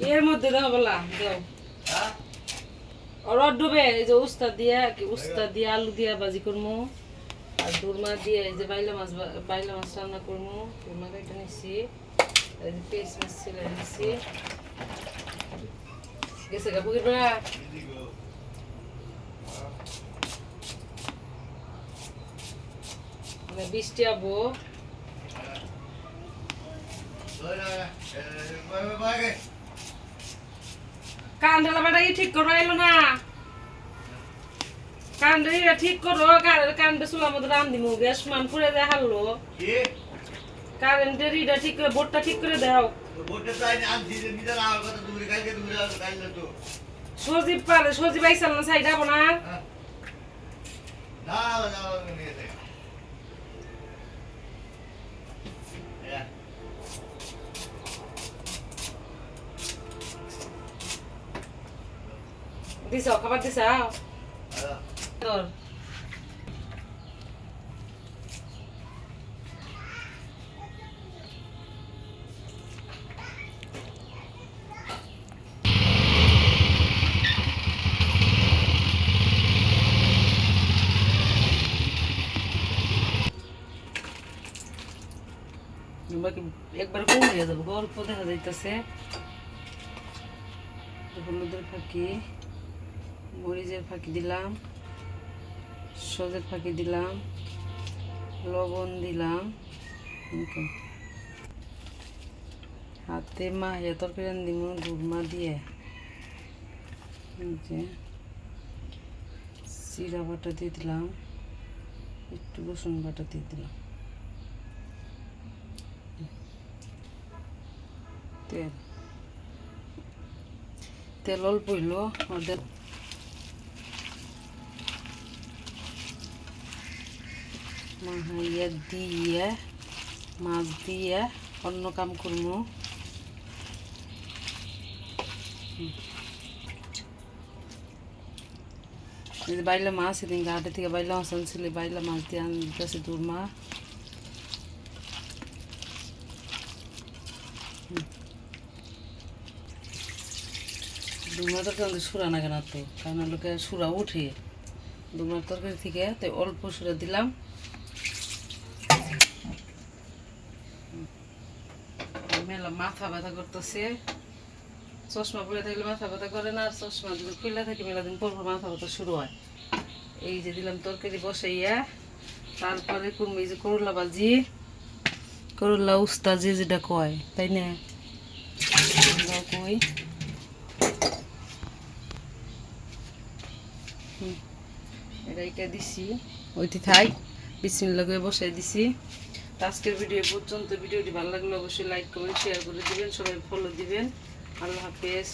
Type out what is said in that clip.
এর মধ্যে দাও বলা দাও রড ডুবে এই যে উস্তা দিয়া আলু দিয়া ভাজি করবো আর দুর্মা দিয়ে এই যে বাইলা মাছ রান্না করবো দুর্মা কাইটা নিচ্ছি এই যে পেঁয়াজ মাছ ছিলে নিচ্ছি গেছে গা পুকুর বেড়া বৃষ্টি আবো কান্ডালা বেটা ঠিক করো এলো না কান্ডা ঠিক করো কারেন্টের চুলার মধ্যে রান দিমু গ্যাস মান করে দেয় হারলো কারেন্টের ইটা ঠিক করে বোর্ডটা ঠিক করে দাও সজীব পারে সজীব আইসাল না সাইড আবো না দিছ খাবার দিছ তোর একবার কমে যাবো গল্প দেখা যাইতেছে হলুদের ফাঁকি মরিচের ফাঁকি দিলাম সজের ফাঁকি দিলাম লবণ দিলাম হাতে মাহিয়া তরকারি দিব দুর্মা দিয়ে জিরা বাটা দিয়ে দিলাম একটু রসুন বাটা দিয়ে দিলাম তেল তেল অল্প হইলো ওদের মাহাইয়া দিয়ে মাছ দিয়ে অন্য কাম করবো বাইলা মাছ এদিন ঘাটে থেকে বাইলা মাছ আনছিলে বাইলা মাছ দিয়ে আনতেছে দুর্মা দুর্মা তরকারি সুরা না কেন তো কারণ লোকে সুরা উঠে দুর্মার তরকারি থেকে তাই অল্প সুরা দিলাম মেলা মাথা ব্যথা করতেছে চশমা পরে থাকলে মাথা ব্যথা করে না আর চশমা যদি খুলে থাকি মেলা দিন পর মাথা ব্যথা শুরু হয় এই যে দিলাম তরকারি বসাইয়া তারপরে করবো এই যে করলা ভাজি করলা উস্তা যে যেটা কয় তাই না কই এটা দিছি ওইটি থাই বিসমিল্লাহ করে বসাই দিছি আজকের ভিডিও পর্যন্ত ভিডিওটি ভালো লাগলে অবশ্যই লাইক কমেন্ট শেয়ার করে দিবেন সবাই ফলো দিবেন আল্লাহ হাফেজ।